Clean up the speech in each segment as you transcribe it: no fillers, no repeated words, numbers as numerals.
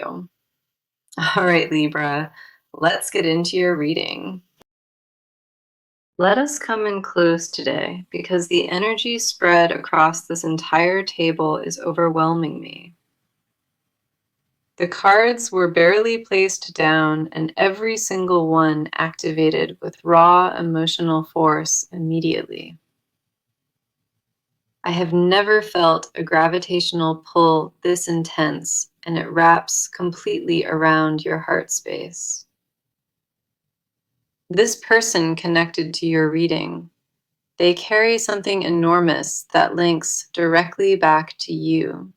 All right, Libra, let's get into your reading. Let us come in close today because the energy spread across this entire table is overwhelming me. The cards were barely placed down, and every single one activated with raw emotional force immediately. I have never felt a gravitational pull this intense, and it wraps completely around your heart space. This person connected to your reading, they carry something enormous that links directly back to you.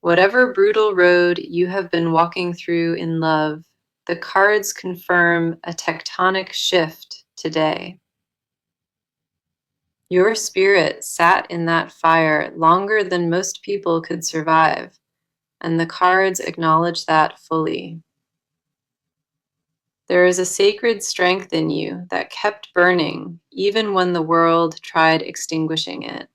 Whatever brutal road you have been walking through in love, the cards confirm a tectonic shift today. Your spirit sat in that fire longer than most people could survive, and the cards acknowledge that fully. There is a sacred strength in you that kept burning even when the world tried extinguishing it.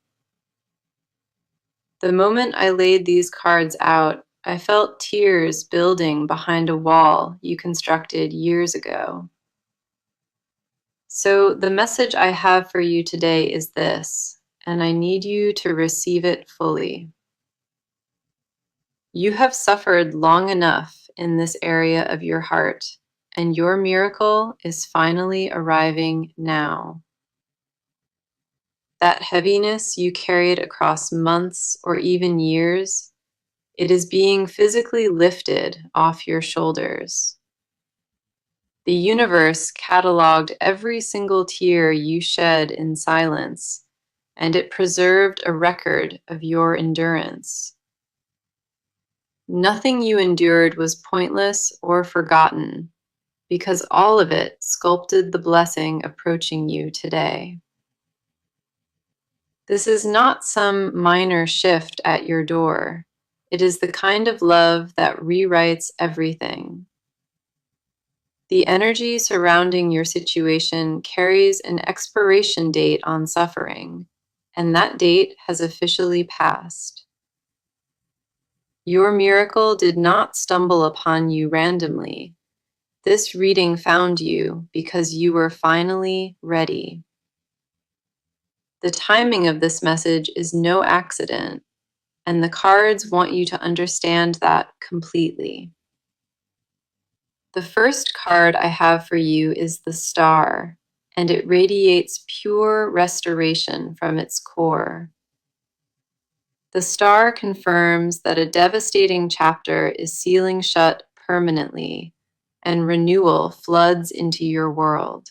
The moment I laid these cards out, I felt tears building behind a wall you constructed years ago. So the message I have for you today is this, and I need you to receive it fully. You have suffered long enough in this area of your heart, and your miracle is finally arriving now. That heaviness you carried across months or even years, it is being physically lifted off your shoulders. The universe cataloged every single tear you shed in silence, and it preserved a record of your endurance. Nothing you endured was pointless or forgotten, because all of it sculpted the blessing approaching you today. This is not some minor shift at your door. It is the kind of love that rewrites everything. The energy surrounding your situation carries an expiration date on suffering, and that date has officially passed. Your miracle did not stumble upon you randomly. This reading found you because you were finally ready. The timing of this message is no accident, and the cards want you to understand that completely. The first card I have for you is the Star, and it radiates pure restoration from its core. The Star confirms that a devastating chapter is sealing shut permanently, and renewal floods into your world.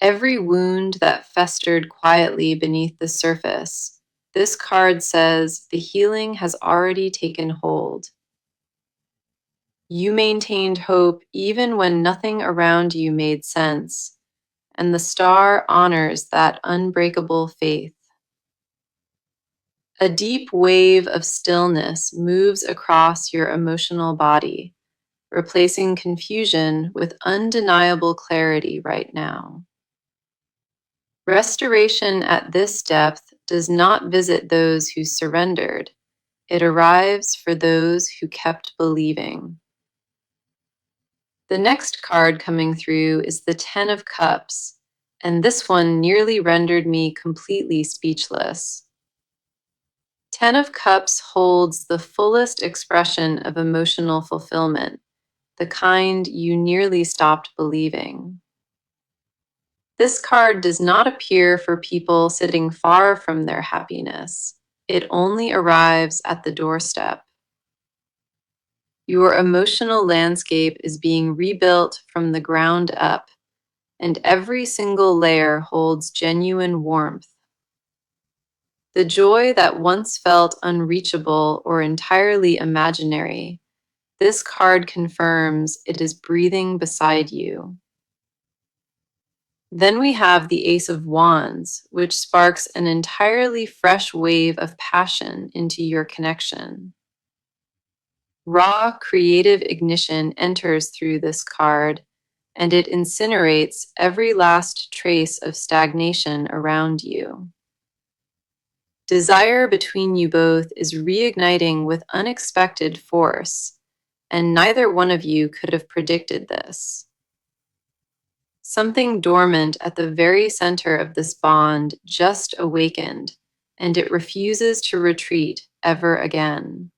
Every wound that festered quietly beneath the surface, this card says the healing has already taken hold. You maintained hope even when nothing around you made sense, and the Star honors that unbreakable faith. A deep wave of stillness moves across your emotional body, replacing confusion with undeniable clarity right now. Restoration at this depth does not visit those who surrendered. It arrives for those who kept believing. The next card coming through is the Ten of Cups, and this one nearly rendered me completely speechless. Ten of Cups holds the fullest expression of emotional fulfillment, the kind you nearly stopped believing. This card does not appear for people sitting far from their happiness. It only arrives at the doorstep. Your emotional landscape is being rebuilt from the ground up, and every single layer holds genuine warmth. The joy that once felt unreachable or entirely imaginary, this card confirms it is breathing beside you. Then we have the Ace of Wands, which sparks an entirely fresh wave of passion into your connection. Raw creative ignition enters through this card, and it incinerates every last trace of stagnation around you. Desire between you both is reigniting with unexpected force, and neither one of you could have predicted this. Something dormant at the very center of this bond just awakened, and it refuses to retreat ever again.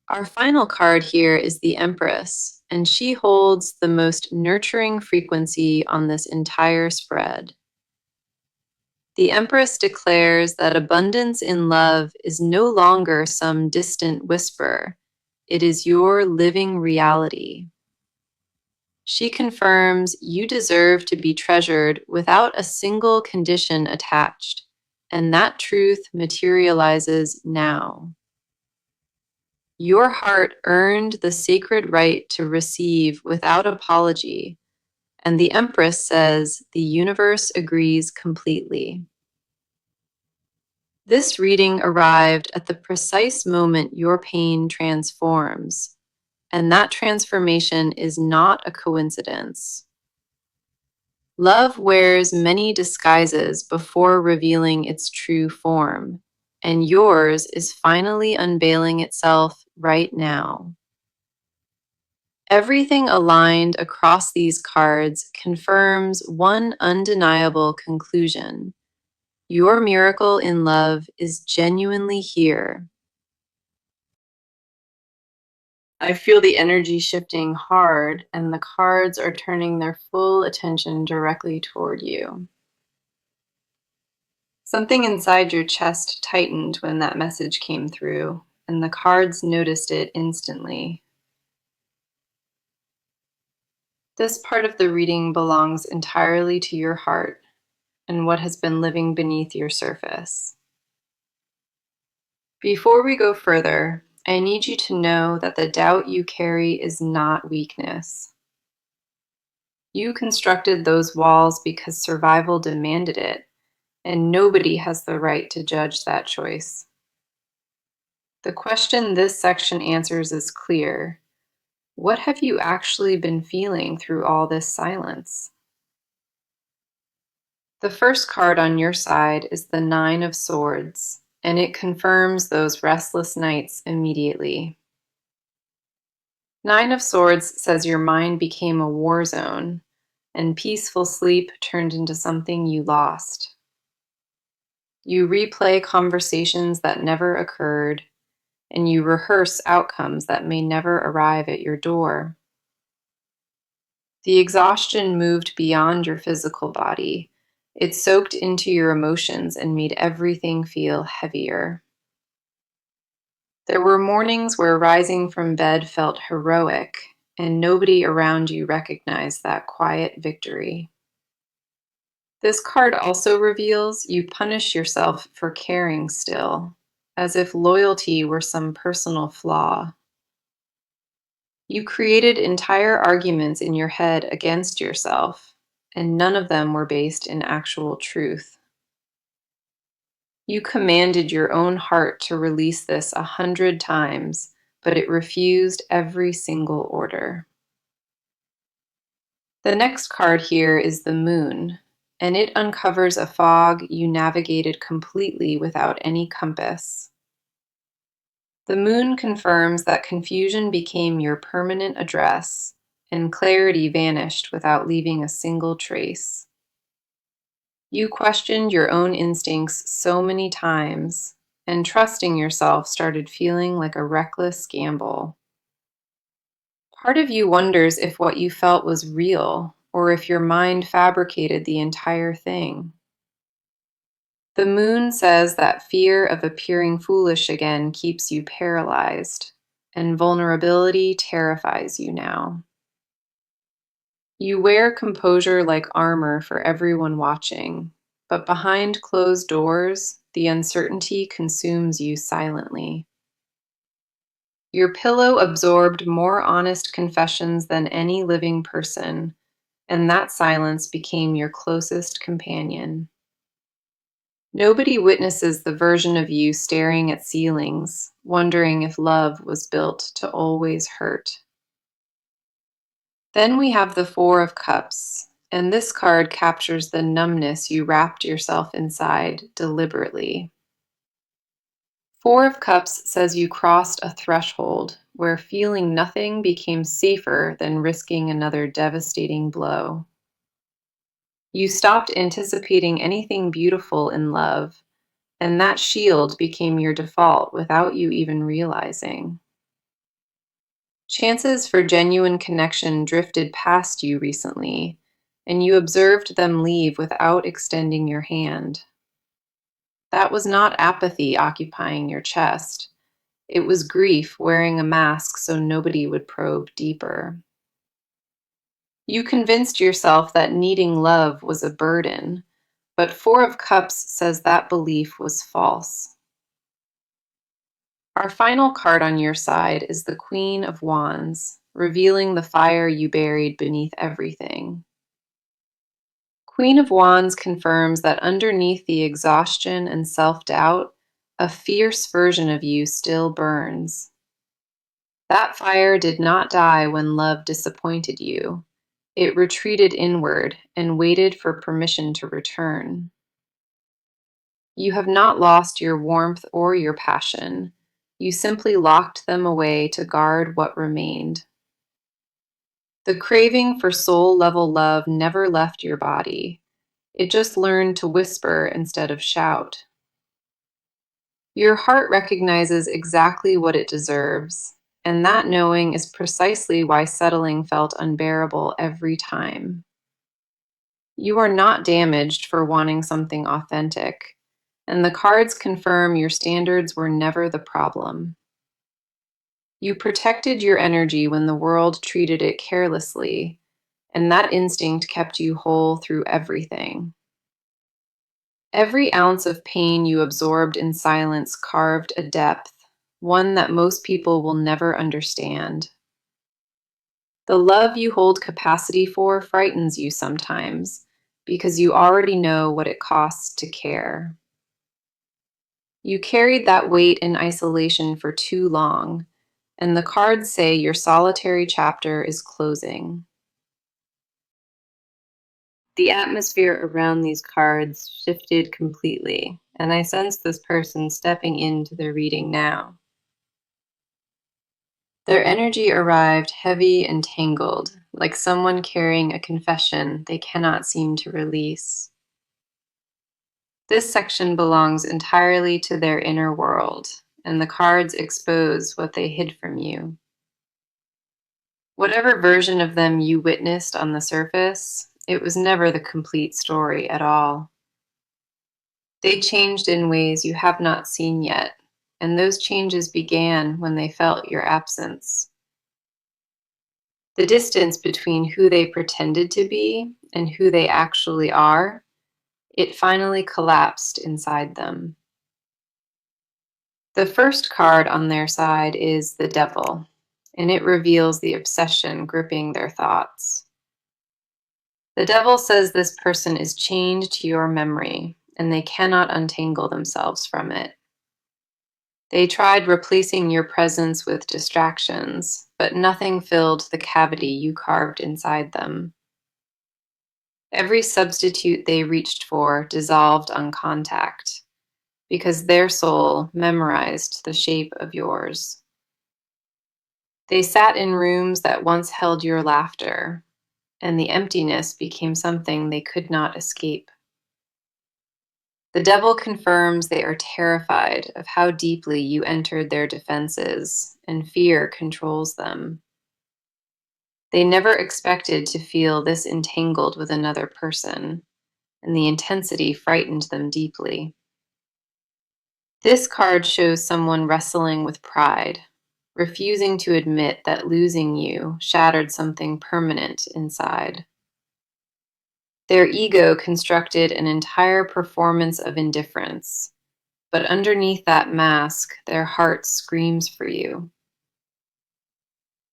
Our final card here is the Empress, and she holds the most nurturing frequency on this entire spread. The Empress declares that abundance in love is no longer some distant whisper. It is your living reality. She confirms you deserve to be treasured without a single condition attached, and that truth materializes now. Your heart earned the sacred right to receive without apology, and the Empress says the universe agrees completely. This reading arrived at the precise moment your pain transforms, and that transformation is not a coincidence. Love wears many disguises before revealing its true form, and yours is finally unveiling itself right now. Everything aligned across these cards confirms one undeniable conclusion. Your miracle in love is genuinely here. I feel the energy shifting hard, and the cards are turning their full attention directly toward you. Something inside your chest tightened when that message came through, and the cards noticed it instantly. This part of the reading belongs entirely to your heart and what has been living beneath your surface. Before we go further, I need you to know that the doubt you carry is not weakness. You constructed those walls because survival demanded it, and nobody has the right to judge that choice. The question this section answers is clear. What have you actually been feeling through all this silence? The first card on your side is the Nine of Swords, and it confirms those restless nights immediately. Nine of Swords says your mind became a war zone, and peaceful sleep turned into something you lost. You replay conversations that never occurred, and you rehearse outcomes that may never arrive at your door. The exhaustion moved beyond your physical body. It soaked into your emotions and made everything feel heavier. There were mornings where rising from bed felt heroic, and nobody around you recognized that quiet victory. This card also reveals you punish yourself for caring still, as if loyalty were some personal flaw. You created entire arguments in your head against yourself, and none of them were based in actual truth. You commanded your own heart to release this 100 times, but it refused every single order. The next card here is the Moon, and it uncovers a fog you navigated completely without any compass. The Moon confirms that confusion became your permanent address, and clarity vanished without leaving a single trace. You questioned your own instincts so many times, and trusting yourself started feeling like a reckless gamble. Part of you wonders if what you felt was real, or if your mind fabricated the entire thing. The Moon says that fear of appearing foolish again keeps you paralyzed, and vulnerability terrifies you now. You wear composure like armor for everyone watching, but behind closed doors, the uncertainty consumes you silently. Your pillow absorbed more honest confessions than any living person, and that silence became your closest companion. Nobody witnesses the version of you staring at ceilings, wondering if love was built to always hurt. Then we have the Four of Cups, And this card captures the numbness you wrapped yourself inside deliberately. Four of Cups says you crossed a threshold where feeling nothing became safer than risking another devastating blow. You stopped anticipating anything beautiful in love, and that shield became your default without you even realizing. Chances for genuine connection drifted past you recently, and you observed them leave without extending your hand. That was not apathy occupying your chest. It was grief wearing a mask so nobody would probe deeper. You convinced yourself that needing love was a burden, but Four of Cups says that belief was false. Our final card on your side is the Queen of Wands, revealing the fire you buried beneath everything. Queen of Wands confirms that underneath the exhaustion and self-doubt, a fierce version of you still burns. That fire did not die when love disappointed you. It retreated inward and waited for permission to return. You have not lost your warmth or your passion. You simply locked them away to guard what remained. The craving for soul-level love never left your body. It just learned to whisper instead of shout. Your heart recognizes exactly what it deserves, and that knowing is precisely why settling felt unbearable every time. You are not damaged for wanting something authentic, and the cards confirm your standards were never the problem. You protected your energy when the world treated it carelessly, and that instinct kept you whole through everything. Every ounce of pain you absorbed in silence carved a depth, one that most people will never understand. The love you hold capacity for frightens you sometimes, because you already know what it costs to care. You carried that weight in isolation for too long, and the cards say your solitary chapter is closing. The atmosphere around these cards shifted completely, and I sense this person stepping into their reading now. Their energy arrived heavy and tangled, like someone carrying a confession they cannot seem to release. This section belongs entirely to their inner world, and the cards expose what they hid from you. Whatever version of them you witnessed on the surface, it was never the complete story at all. They changed in ways you have not seen yet, and those changes began when they felt your absence. The distance between who they pretended to be and who they actually are, it finally collapsed inside them. The first card on their side is the Devil, and it reveals the obsession gripping their thoughts. The Devil says this person is chained to your memory, and they cannot untangle themselves from it. They tried replacing your presence with distractions, but nothing filled the cavity you carved inside them. Every substitute they reached for dissolved on contact, because their soul memorized the shape of yours. They sat in rooms that once held your laughter, and the emptiness became something they could not escape. The Devil confirms they are terrified of how deeply you entered their defenses, and fear controls them. They never expected to feel this entangled with another person, and the intensity frightened them deeply. This card shows someone wrestling with pride, refusing to admit that losing you shattered something permanent inside. Their ego constructed an entire performance of indifference, but underneath that mask, their heart screams for you.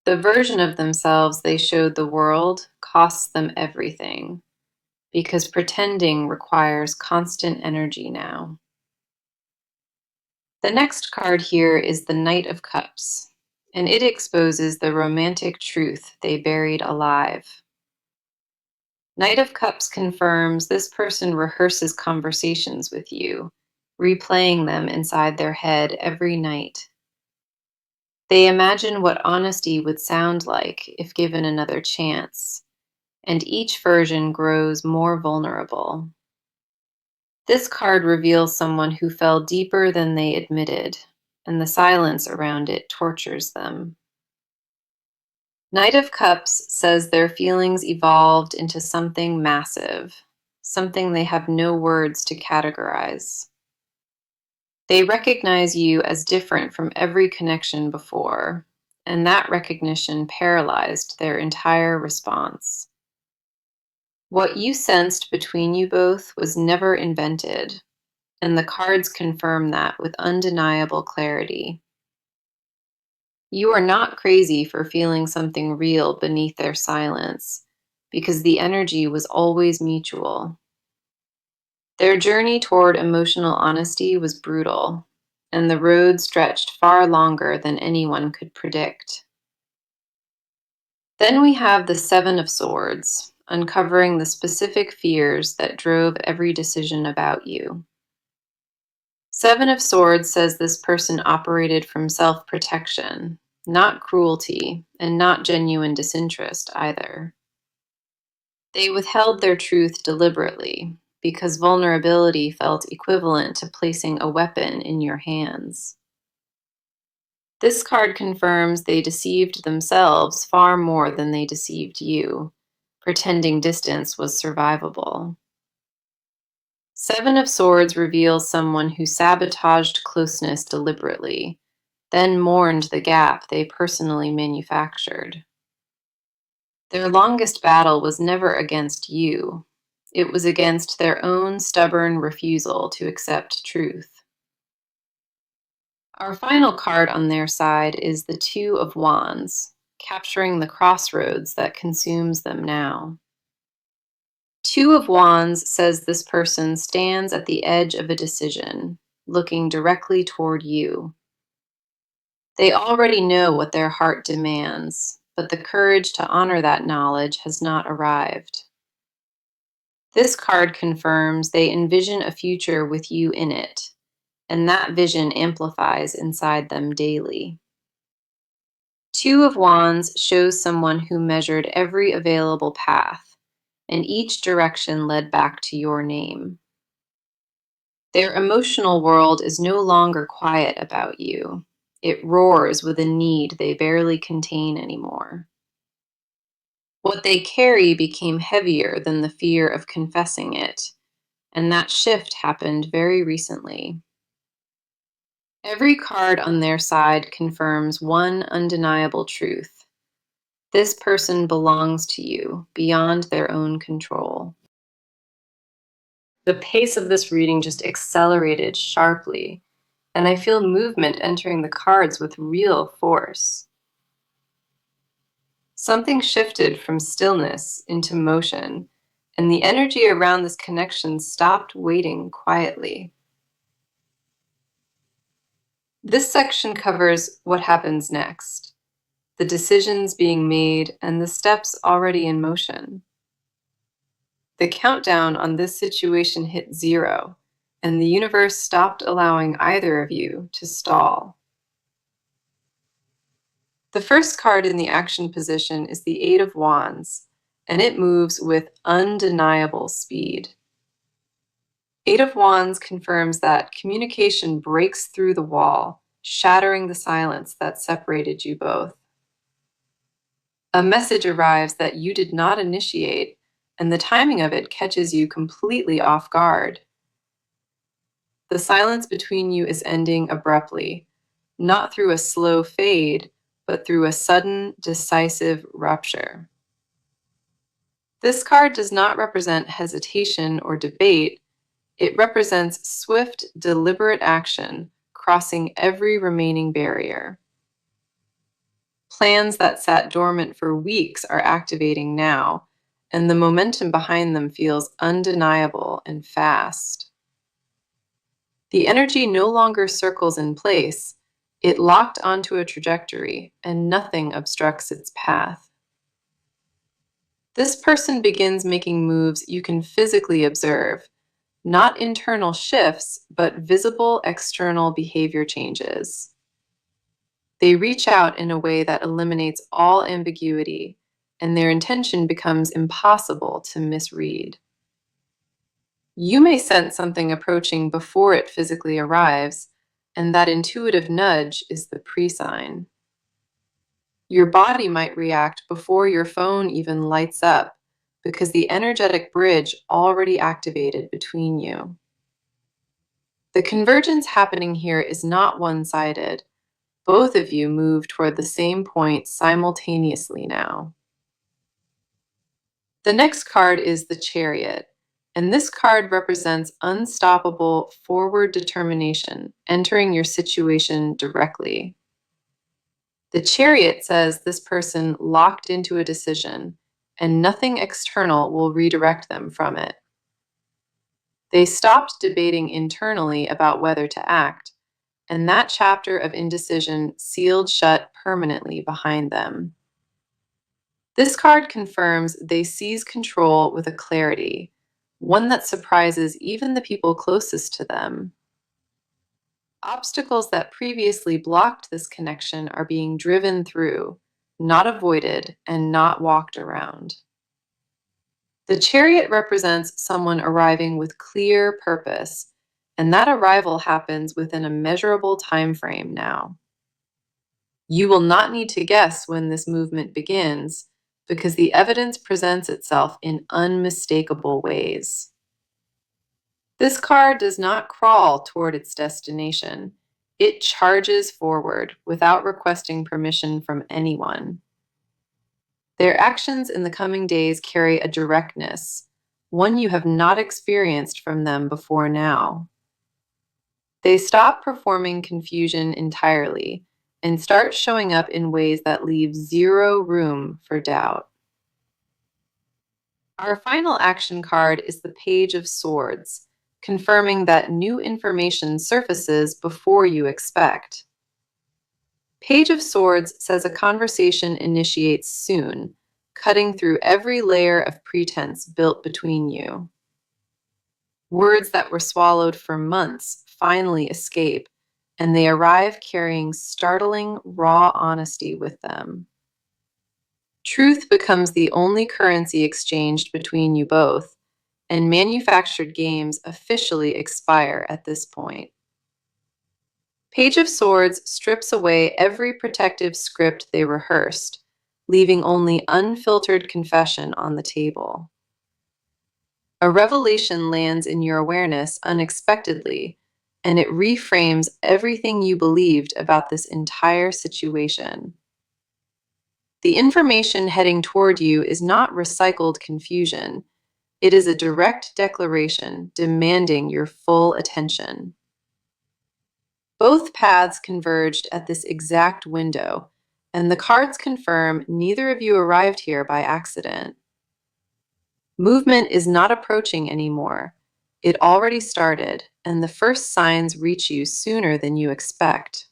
The version of themselves they showed the world costs them everything, because pretending requires constant energy now. The next card here is the Knight of Cups, and it exposes the romantic truth they buried alive. Knight of Cups confirms this person rehearses conversations with you, replaying them inside their head every night. They imagine what honesty would sound like if given another chance, and each version grows more vulnerable. This card reveals someone who fell deeper than they admitted, and the silence around it tortures them. Knight of Cups says their feelings evolved into something massive, something they have no words to categorize. They recognize you as different from every connection before, and that recognition paralyzed their entire response. What you sensed between you both was never invented, and the cards confirm that with undeniable clarity. You are not crazy for feeling something real beneath their silence, because the energy was always mutual. Their journey toward emotional honesty was brutal, and the road stretched far longer than anyone could predict. Then we have the Seven of Swords, uncovering the specific fears that drove every decision about you. Seven of Swords says this person operated from self-protection, not cruelty, and not genuine disinterest either. They withheld their truth deliberately because vulnerability felt equivalent to placing a weapon in your hands. This card confirms they deceived themselves far more than they deceived you, pretending distance was survivable. Seven of Swords reveals someone who sabotaged closeness deliberately, then mourned the gap they personally manufactured. Their longest battle was never against you. It was against their own stubborn refusal to accept truth. Our final card on their side is the Two of Wands, capturing the crossroads that consumes them now. Two of Wands says this person stands at the edge of a decision, looking directly toward you. They already know what their heart demands, but the courage to honor that knowledge has not arrived. This card confirms they envision a future with you in it, and that vision amplifies inside them daily. Two of Wands shows someone who measured every available path, and each direction led back to your name. Their emotional world is no longer quiet about you. It roars with a need they barely contain anymore. What they carry became heavier than the fear of confessing it, and that shift happened very recently. Every card on their side confirms one undeniable truth. This person belongs to you beyond their own control. The pace of this reading just accelerated sharply, and I feel movement entering the cards with real force. Something shifted from stillness into motion, and the energy around this connection stopped waiting quietly. This section covers what happens next, the decisions being made, and the steps already in motion. The countdown on this situation hit 0, and the universe stopped allowing either of you to stall. The first card in the action position is the Eight of Wands, and it moves with undeniable speed. Eight of Wands confirms that communication breaks through the wall, shattering the silence that separated you both. A message arrives that you did not initiate, and the timing of it catches you completely off guard. The silence between you is ending abruptly, not through a slow fade, but through a sudden, decisive rupture. This card does not represent hesitation or debate. It represents swift, deliberate action, crossing every remaining barrier. Plans that sat dormant for weeks are activating now, and the momentum behind them feels undeniable and fast. The energy no longer circles in place. It locked onto a trajectory, and nothing obstructs its path. This person begins making moves you can physically observe, not internal shifts, but visible external behavior changes. They reach out in a way that eliminates all ambiguity, and their intention becomes impossible to misread. You may sense something approaching before it physically arrives, and that intuitive nudge is the pre-sign. Your body might react before your phone even lights up because the energetic bridge already activated between you. The convergence happening here is not one-sided. Both of you move toward the same point simultaneously now. The next card is the Chariot, and this card represents unstoppable forward determination, entering your situation directly. The Chariot says this person locked into a decision, and nothing external will redirect them from it. They stopped debating internally about whether to act, and that chapter of indecision sealed shut permanently behind them. This card confirms they seize control with a clarity, one that surprises even the people closest to them. Obstacles that previously blocked this connection are being driven through, not avoided, and not walked around. The Chariot represents someone arriving with clear purpose, and that arrival happens within a measurable time frame now. You will not need to guess when this movement begins, because the evidence presents itself in unmistakable ways. This card does not crawl toward its destination. It charges forward without requesting permission from anyone. Their actions in the coming days carry a directness, one you have not experienced from them before now. They stop performing confusion entirely and start showing up in ways that leave zero room for doubt. Our final action card is the Page of Swords, confirming that new information surfaces before you expect. Page of Swords says a conversation initiates soon, cutting through every layer of pretense built between you. Words that were swallowed for months finally escape, and they arrive carrying startling, raw honesty with them. Truth becomes the only currency exchanged between you both, and manufactured games officially expire at this point. Page of Swords strips away every protective script they rehearsed, leaving only unfiltered confession on the table. A revelation lands in your awareness unexpectedly, and it reframes everything you believed about this entire situation. The information heading toward you is not recycled confusion. It is a direct declaration demanding your full attention. Both paths converged at this exact window, and the cards confirm neither of you arrived here by accident. Movement is not approaching anymore. It already started, and the first signs reach you sooner than you expect.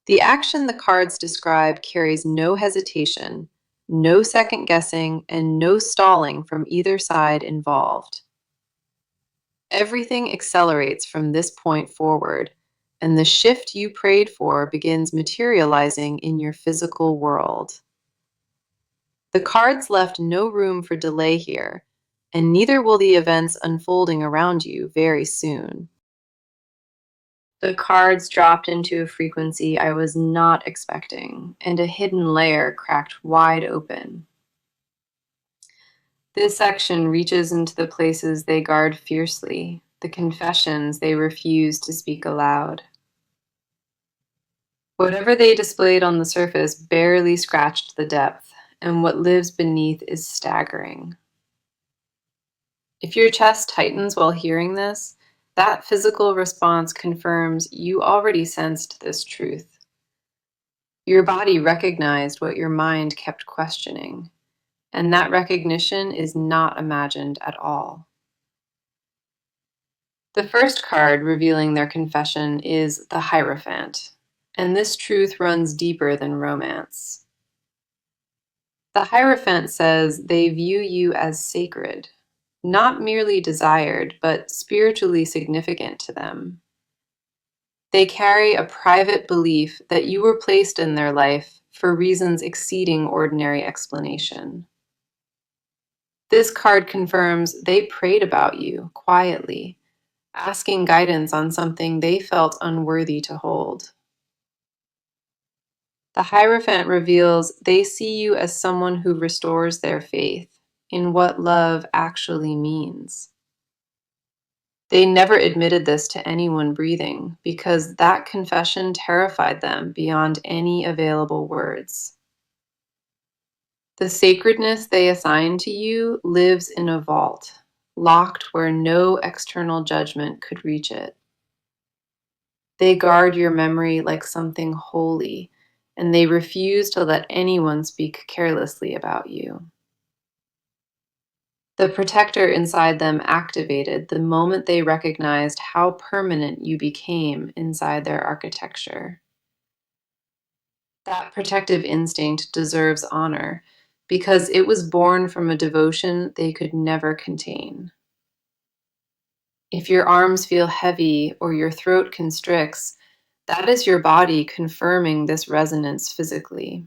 The action the cards describe carries no hesitation, no second guessing, and no stalling from either side involved. Everything accelerates from this point forward, and the shift you prayed for begins materializing in your physical world. The cards left no room for delay here, and neither will the events unfolding around you very soon. The cards dropped into a frequency I was not expecting, and a hidden layer cracked wide open. This section reaches into the places they guard fiercely, the confessions they refuse to speak aloud. Whatever they displayed on the surface barely scratched the depth, and what lives beneath is staggering. If your chest tightens while hearing this, that physical response confirms you already sensed this truth. Your body recognized what your mind kept questioning, and that recognition is not imagined at all. The first card revealing their confession is the Hierophant, and this truth runs deeper than romance. The Hierophant says they view you as sacred, not merely desired, but spiritually significant to them. They carry a private belief that you were placed in their life for reasons exceeding ordinary explanation. This card confirms they prayed about you quietly, asking guidance on something they felt unworthy to hold. The Hierophant reveals they see you as someone who restores their faith in what love actually means. They never admitted this to anyone breathing because that confession terrified them beyond any available words. The sacredness they assign to you lives in a vault, locked where no external judgment could reach it. They guard your memory like something holy, and they refuse to let anyone speak carelessly about you. The protector inside them activated the moment they recognized how permanent you became inside their architecture. That protective instinct deserves honor because it was born from a devotion they could never contain. If your arms feel heavy or your throat constricts, that is your body confirming this resonance physically.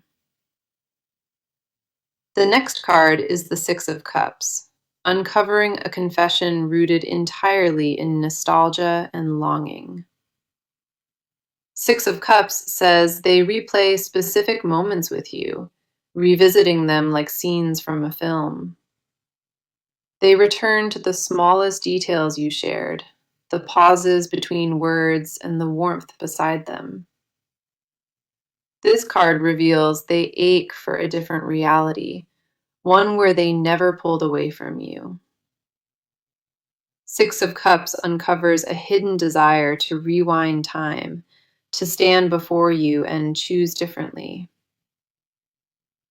The next card is the Six of Cups, uncovering a confession rooted entirely in nostalgia and longing. Six of Cups says they replay specific moments with you, revisiting them like scenes from a film. They return to the smallest details you shared, the pauses between words and the warmth beside them. This card reveals they ache for a different reality, one where they never pulled away from you. Six of Cups uncovers a hidden desire to rewind time, to stand before you and choose differently.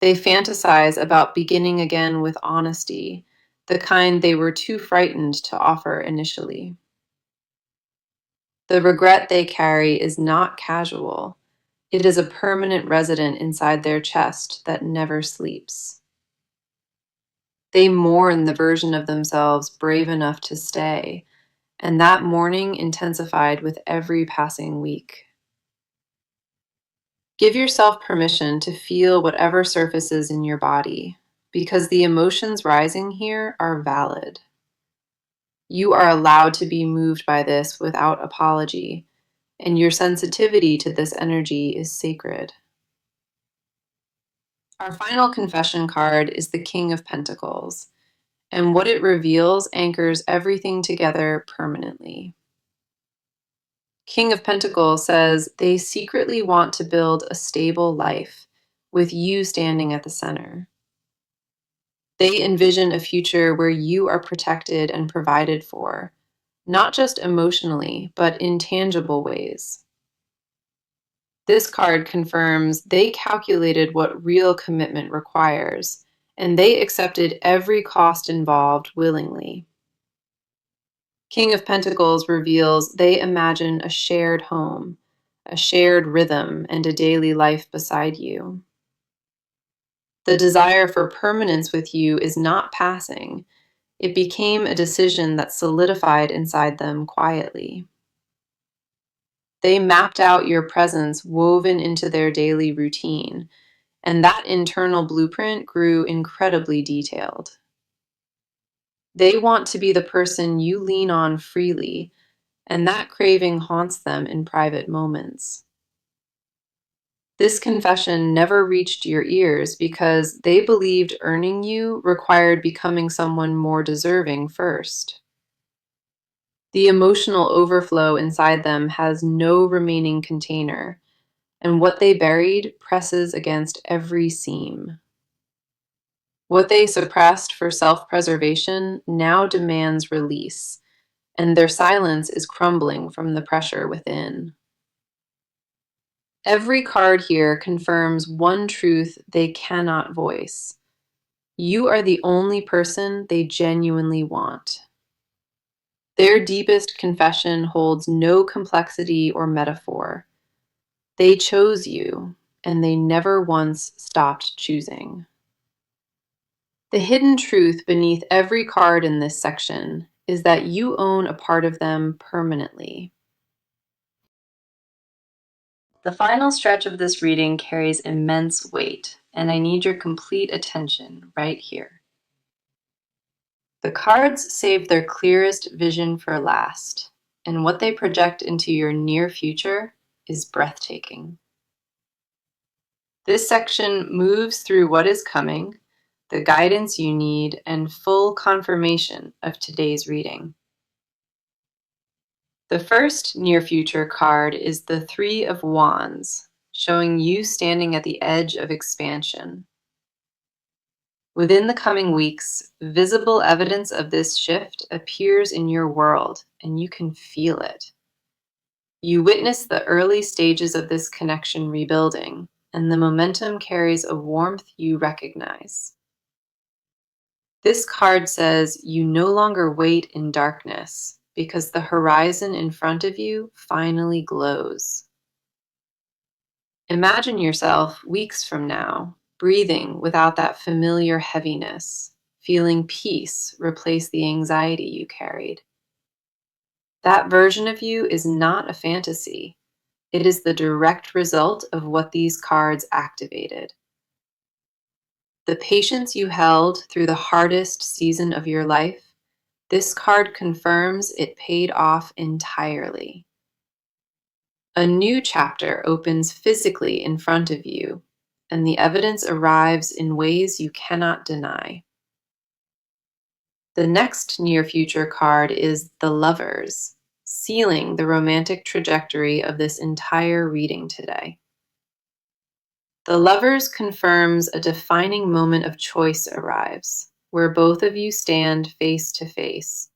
They fantasize about beginning again with honesty, the kind they were too frightened to offer initially. The regret they carry is not casual. It is a permanent resident inside their chest that never sleeps. They mourn the version of themselves brave enough to stay, and that mourning intensified with every passing week. Give yourself permission to feel whatever surfaces in your body, because the emotions rising here are valid. You are allowed to be moved by this without apology, and your sensitivity to this energy is sacred. Our final confession card is the King of Pentacles, and what it reveals anchors everything together permanently. King of Pentacles says they secretly want to build a stable life, with you standing at the center. They envision a future where you are protected and provided for, not just emotionally, but in tangible ways. This card confirms they calculated what real commitment requires, and they accepted every cost involved willingly. King of Pentacles reveals they imagine a shared home, a shared rhythm, and a daily life beside you. The desire for permanence with you is not passing. It became a decision that solidified inside them quietly. They mapped out your presence woven into their daily routine, and that internal blueprint grew incredibly detailed. They want to be the person you lean on freely, and that craving haunts them in private moments. This confession never reached your ears because they believed earning you required becoming someone more deserving first. The emotional overflow inside them has no remaining container, and what they buried presses against every seam. What they suppressed for self-preservation now demands release, and their silence is crumbling from the pressure within. Every card here confirms one truth they cannot voice. You are the only person they genuinely want. Their deepest confession holds no complexity or metaphor. They chose you, and they never once stopped choosing. The hidden truth beneath every card in this section is that you own a part of them permanently. The final stretch of this reading carries immense weight, and I need your complete attention right here. The cards save their clearest vision for last, and what they project into your near future is breathtaking. This section moves through what is coming, the guidance you need, and full confirmation of today's reading. The first near future card is the Three of Wands, showing you standing at the edge of expansion. Within the coming weeks, visible evidence of this shift appears in your world, and you can feel it. You witness the early stages of this connection rebuilding, and the momentum carries a warmth you recognize. This card says you no longer wait in darkness because the horizon in front of you finally glows. Imagine yourself weeks from now, breathing without that familiar heaviness, feeling peace replace the anxiety you carried. That version of you is not a fantasy. It is the direct result of what these cards activated. The patience you held through the hardest season of your life, this card confirms it paid off entirely. A new chapter opens physically in front of you, and the evidence arrives in ways you cannot deny. The next near future card is the Lovers, sealing the romantic trajectory of this entire reading today. The Lovers confirms a defining moment of choice arrives, where both of you stand face to face.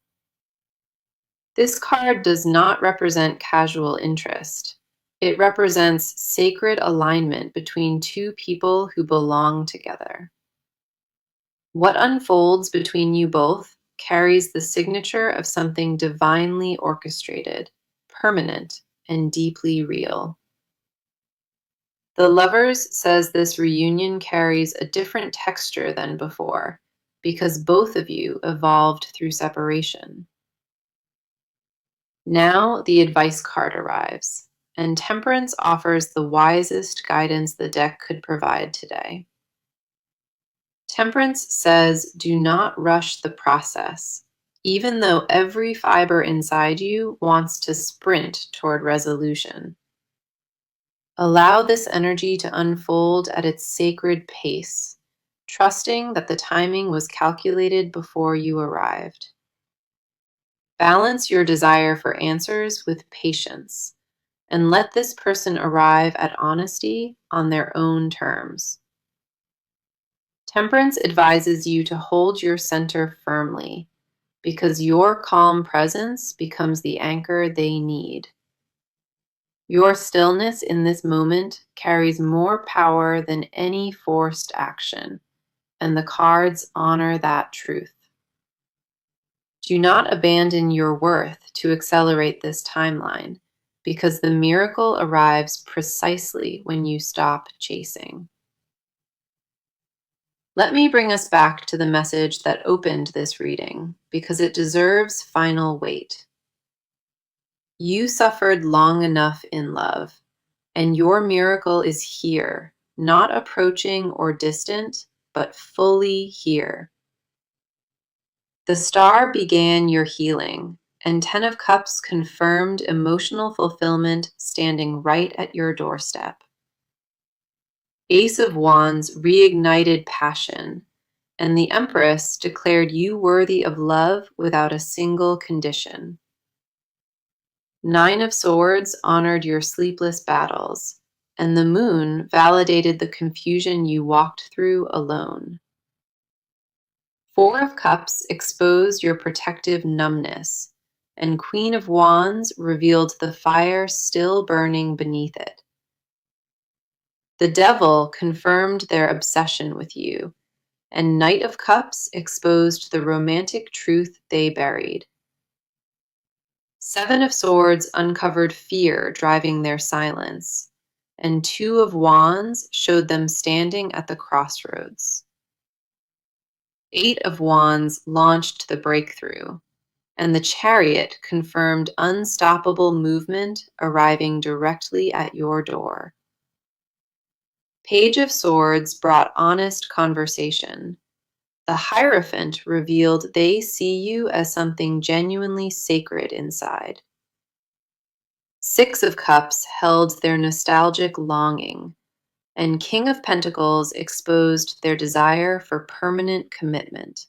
This card does not represent casual interest. It represents sacred alignment between two people who belong together. What unfolds between you both carries the signature of something divinely orchestrated, permanent, and deeply real. The Lovers says this reunion carries a different texture than before, because both of you evolved through separation. Now the advice card arrives, and Temperance offers the wisest guidance the deck could provide today. Temperance says, do not rush the process, even though every fiber inside you wants to sprint toward resolution. Allow this energy to unfold at its sacred pace, trusting that the timing was calculated before you arrived. Balance your desire for answers with patience, and let this person arrive at honesty on their own terms. Temperance advises you to hold your center firmly, because your calm presence becomes the anchor they need. Your stillness in this moment carries more power than any forced action, and the cards honor that truth. Do not abandon your worth to accelerate this timeline, because the miracle arrives precisely when you stop chasing. Let me bring us back to the message that opened this reading, because it deserves final weight. You suffered long enough in love, and your miracle is here, not approaching or distant, but fully here. The star began your healing, and Ten of Cups confirmed emotional fulfillment standing right at your doorstep. Ace of Wands reignited passion, and the Empress declared you worthy of love without a single condition. Nine of Swords honored your sleepless battles, and the Moon validated the confusion you walked through alone. Four of Cups exposed your protective numbness, and Queen of Wands revealed the fire still burning beneath it. The Devil confirmed their obsession with you, and Knight of Cups exposed the romantic truth they buried. Seven of Swords uncovered fear driving their silence, and Two of Wands showed them standing at the crossroads. Eight of Wands launched the breakthrough, and the Chariot confirmed unstoppable movement arriving directly at your door. Page of Swords brought honest conversation. The Hierophant revealed they see you as something genuinely sacred inside. Six of Cups held their nostalgic longing, and King of Pentacles exposed their desire for permanent commitment.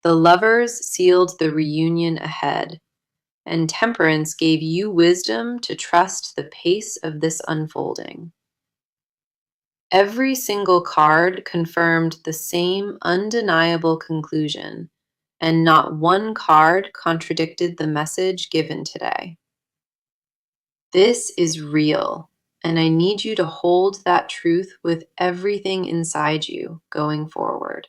The Lovers sealed the reunion ahead, and Temperance gave you wisdom to trust the pace of this unfolding. Every single card confirmed the same undeniable conclusion, and not one card contradicted the message given today. This is real, and I need you to hold that truth with everything inside you going forward.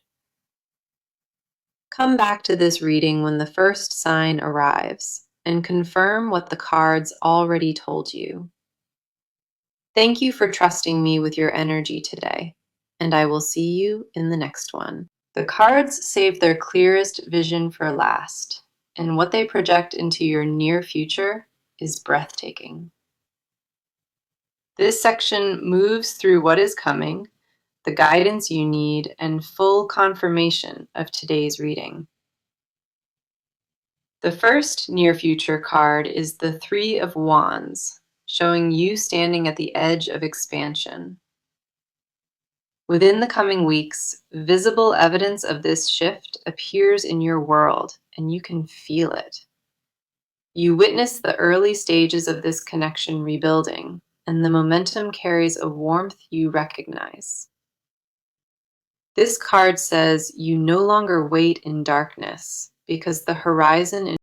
Come back to this reading when the first sign arrives and confirm what the cards already told you. Thank you for trusting me with your energy today, and I will see you in the next one. The cards save their clearest vision for last, and what they project into your near future is breathtaking. This section moves through what is coming, the guidance you need, and full confirmation of today's reading. The first near future card is the Three of Wands, showing you standing at the edge of expansion. Within the coming weeks, visible evidence of this shift appears in your world, and you can feel it. You witness the early stages of this connection rebuilding, and the momentum carries a warmth you recognize. This card says you no longer wait in darkness because the horizon